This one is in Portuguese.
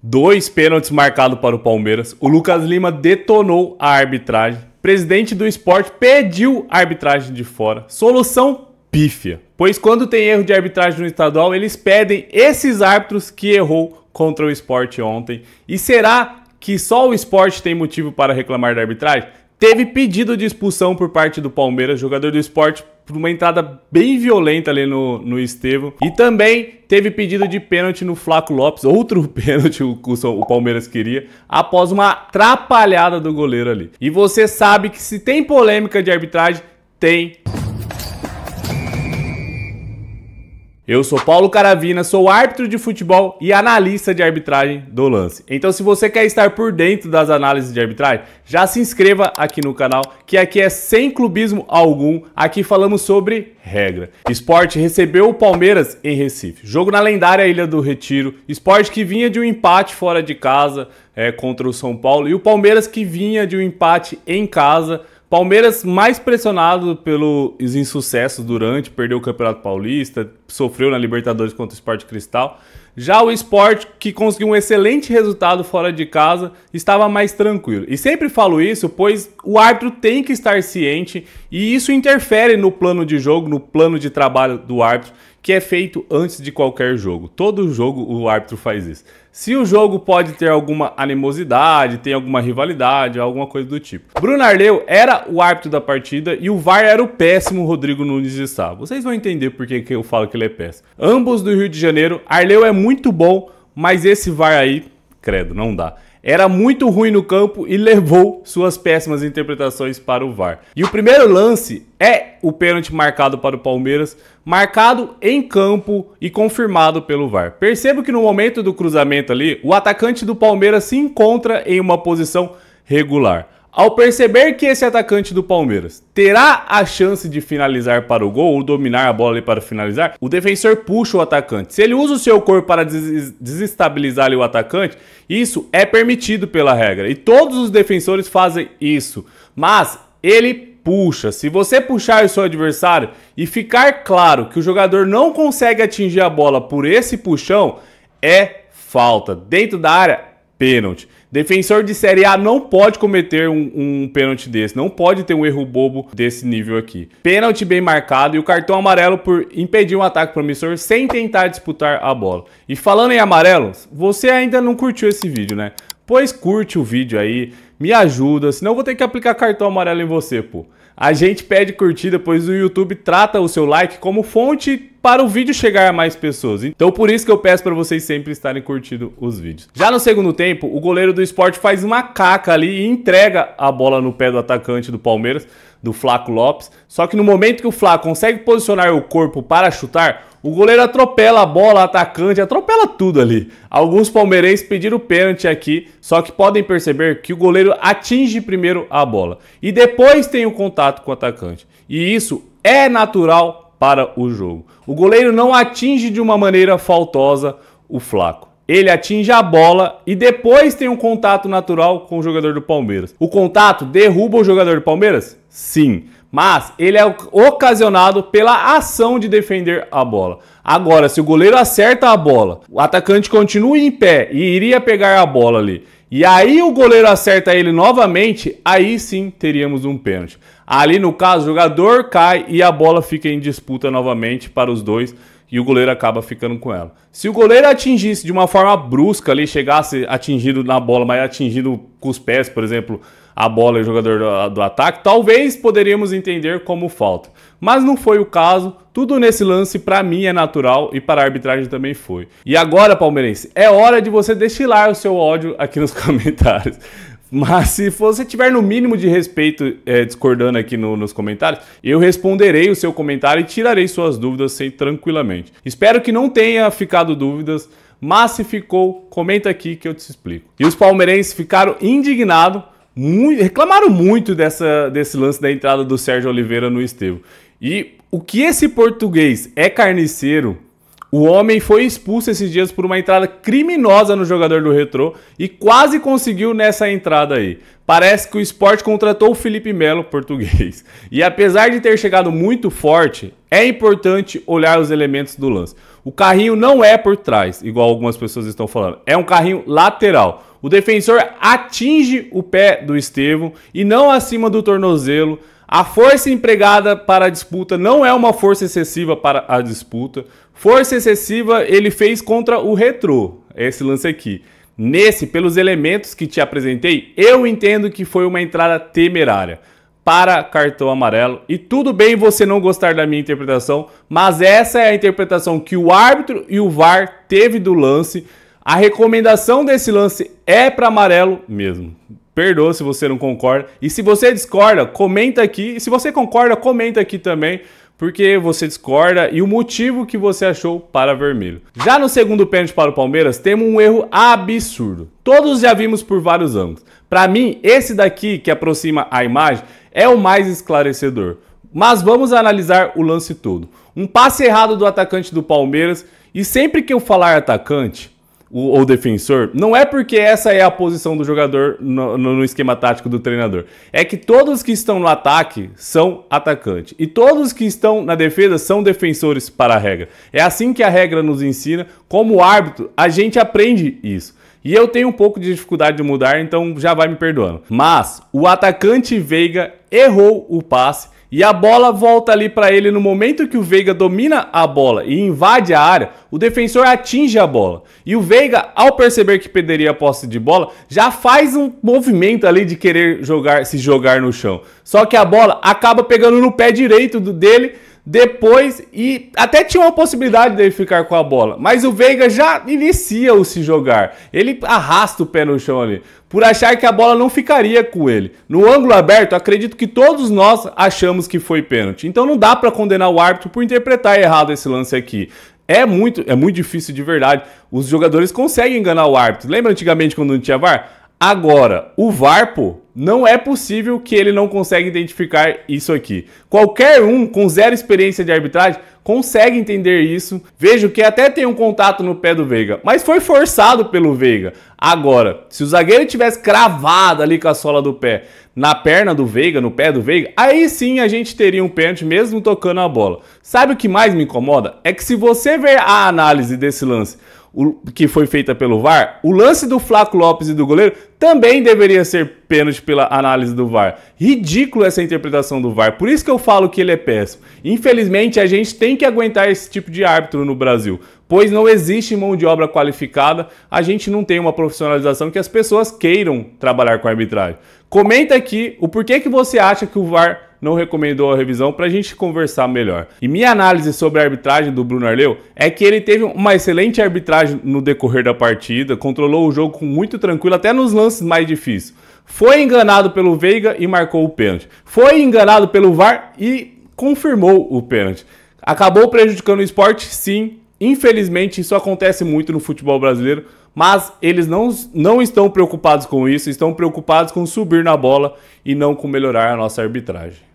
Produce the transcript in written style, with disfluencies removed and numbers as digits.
2 pênaltis marcados para o Palmeiras. O Lucas Lima detonou a arbitragem. O presidente do Sport pediu a arbitragem de fora. Solução pífia. Pois quando tem erro de arbitragem no estadual, eles pedem esses árbitros que errou contra o Sport ontem. E será que só o Sport tem motivo para reclamar da arbitragem? Teve pedido de expulsão por parte do Palmeiras, jogador do Sport, por uma entrada bem violenta ali no Estevão. E também teve pedido de pênalti no Flaco Lopes, outro pênalti o Palmeiras queria, após uma atrapalhada do goleiro ali. E você sabe que se tem polêmica de arbitragem, tem. Eu sou Paulo Caravina, sou árbitro de futebol e analista de arbitragem do Lance. Então, se você quer estar por dentro das análises de arbitragem, já se inscreva aqui no canal, que aqui é sem clubismo algum. Aqui falamos sobre regra. Sport recebeu o Palmeiras em Recife. Jogo na lendária Ilha do Retiro. Sport que vinha de um empate fora de casa contra o São Paulo. E o Palmeiras que vinha de um empate em casa. Palmeiras mais pressionado pelos insucessos durante, perdeu o Campeonato Paulista, sofreu na Libertadores contra o Sport Cristal. Já o Sport, que conseguiu um excelente resultado fora de casa, estava mais tranquilo. E sempre falo isso, pois o árbitro tem que estar ciente e isso interfere no plano de jogo, no plano de trabalho do árbitro, que é feito antes de qualquer jogo. Todo jogo o árbitro faz isso. Se o jogo pode ter alguma animosidade, tem alguma rivalidade, alguma coisa do tipo. Bruno Arleu era o árbitro da partida e o VAR era o péssimo Rodrigo Nunes de Sá. Vocês vão entender por que eu falo que ele é péssimo. Ambos do Rio de Janeiro. Arleu é muito bom, mas esse VAR aí, credo, não dá. Era muito ruim no campo e levou suas péssimas interpretações para o VAR. E o primeiro lance é o pênalti marcado para o Palmeiras, marcado em campo e confirmado pelo VAR. Percebo que no momento do cruzamento ali, o atacante do Palmeiras se encontra em uma posição regular. Ao perceber que esse atacante do Palmeiras terá a chance de finalizar para o gol ou dominar a bola ali para finalizar, o defensor puxa o atacante. Se ele usa o seu corpo para desestabilizar ali o atacante, isso é permitido pela regra. E todos os defensores fazem isso. Mas ele puxa. Se você puxar o seu adversário e ficar claro que o jogador não consegue atingir a bola por esse puxão, é falta. Dentro da área, pênalti. Defensor de Série A não pode cometer um pênalti desse, não pode ter um erro bobo desse nível aqui. Pênalti bem marcado e o cartão amarelo por impedir um ataque promissor sem tentar disputar a bola. E falando em amarelos, você ainda não curtiu esse vídeo, né? Pois curte o vídeo aí, me ajuda, senão eu vou ter que aplicar cartão amarelo em você, pô. A gente pede curtida, pois o YouTube trata o seu like como fonte para o vídeo chegar a mais pessoas. Então por isso que eu peço para vocês sempre estarem curtindo os vídeos. Já no segundo tempo, o goleiro do Sport faz uma caca ali e entrega a bola no pé do atacante do Palmeiras, do Flaco Lopes. Só que no momento que o Flaco consegue posicionar o corpo para chutar, o goleiro atropela a bola, atacante, atropela tudo ali. Alguns palmeirenses pediram pênalti aqui, só que podem perceber que o goleiro atinge primeiro a bola e depois tem o contato com o atacante. E isso é natural para o jogo. O goleiro não atinge de uma maneira faltosa o Flaco. Ele atinge a bola e depois tem um contato natural com o jogador do Palmeiras. O contato derruba o jogador do Palmeiras? Sim. Mas ele é ocasionado pela ação de defender a bola. Agora, se o goleiro acerta a bola, o atacante continua em pé e iria pegar a bola ali, e aí o goleiro acerta ele novamente, aí sim teríamos um pênalti. Ali no caso, o jogador cai e a bola fica em disputa novamente para os dois e o goleiro acaba ficando com ela. Se o goleiro atingisse de uma forma brusca ali, chegasse atingido na bola, mas atingido com os pés, por exemplo, a bola e o jogador do ataque, talvez poderíamos entender como falta. Mas não foi o caso, tudo nesse lance para mim é natural e para a arbitragem também foi. E agora, palmeirense, é hora de você destilar o seu ódio aqui nos comentários. Mas se você tiver no mínimo de respeito discordando aqui nos comentários, eu responderei o seu comentário e tirarei suas dúvidas tranquilamente. Espero que não tenha ficado dúvidas, mas se ficou, comenta aqui que eu te explico. E os palmeirenses ficaram indignados, reclamaram muito desse lance da entrada do Sérgio Oliveira no Estevão. E o que esse português é carniceiro, o homem foi expulso esses dias por uma entrada criminosa no jogador do Retrô e quase conseguiu nessa entrada aí. Parece que o Sport contratou o Felipe Melo, português. E apesar de ter chegado muito forte, é importante olhar os elementos do lance. O carrinho não é por trás, igual algumas pessoas estão falando. É um carrinho lateral. O defensor atinge o pé do Estevão e não acima do tornozelo. A força empregada para a disputa não é uma força excessiva para a disputa. Força excessiva ele fez contra o Retrô, esse lance aqui. Nesse, pelos elementos que te apresentei, eu entendo que foi uma entrada temerária para cartão amarelo. E tudo bem você não gostar da minha interpretação, mas essa é a interpretação que o árbitro e o VAR teve do lance. A recomendação desse lance é para amarelo mesmo. Perdoa se você não concorda. E se você discorda, comenta aqui. E se você concorda, comenta aqui também, porque você discorda e o motivo que você achou para vermelho. Já no segundo pênalti para o Palmeiras, temos um erro absurdo. Todos já vimos por vários ângulos. Para mim, esse daqui, que aproxima a imagem, é o mais esclarecedor. Mas vamos analisar o lance todo. Um passe errado do atacante do Palmeiras. E sempre que eu falar atacante ou defensor, não é porque essa é a posição do jogador no esquema tático do treinador. É que todos que estão no ataque são atacantes. E todos que estão na defesa são defensores para a regra. É assim que a regra nos ensina. Como árbitro, a gente aprende isso. E eu tenho um pouco de dificuldade de mudar, então já vai me perdoando. Mas o atacante Veiga errou o passe e a bola volta ali para ele. No momento que o Veiga domina a bola e invade a área, o defensor atinge a bola. E o Veiga, ao perceber que perderia a posse de bola, já faz um movimento ali de querer se jogar no chão. Só que a bola acaba pegando no pé direito dele depois, e até tinha uma possibilidade dele ficar com a bola, mas o Veiga já inicia o se jogar. Ele arrasta o pé no chão ali, por achar que a bola não ficaria com ele. No ângulo aberto, acredito que todos nós achamos que foi pênalti. Então não dá para condenar o árbitro por interpretar errado esse lance aqui. É muito difícil de verdade. Os jogadores conseguem enganar o árbitro. Lembra antigamente quando não tinha VAR? Agora, o VAR, pô, não é possível que ele não consiga identificar isso aqui. Qualquer um com zero experiência de arbitragem consegue entender isso. Vejo que até tem um contato no pé do Veiga, mas foi forçado pelo Veiga. Agora, se o zagueiro tivesse cravado ali com a sola do pé na perna do Veiga, no pé do Veiga, aí sim a gente teria um pênalti mesmo tocando a bola. Sabe o que mais me incomoda? É que se você ver a análise desse lance que foi feita pelo VAR, o lance do Flaco Lopes e do goleiro também deveria ser pênalti pela análise do VAR. Ridículo essa interpretação do VAR, por isso que eu falo que ele é péssimo. Infelizmente, a gente tem que aguentar esse tipo de árbitro no Brasil, pois não existe mão de obra qualificada, a gente não tem uma profissionalização que as pessoas queiram trabalhar com a arbitragem. Comenta aqui o porquê que você acha que o VAR não recomendou a revisão para a gente conversar melhor. E minha análise sobre a arbitragem do Bruno Arleu é que ele teve uma excelente arbitragem no decorrer da partida, controlou o jogo com muito tranquilo, até nos lances mais difíceis. Foi enganado pelo Veiga e marcou o pênalti. Foi enganado pelo VAR e confirmou o pênalti. Acabou prejudicando o esporte? Sim. Infelizmente, isso acontece muito no futebol brasileiro, mas eles não estão preocupados com isso, estão preocupados com subir na bola e não com melhorar a nossa arbitragem.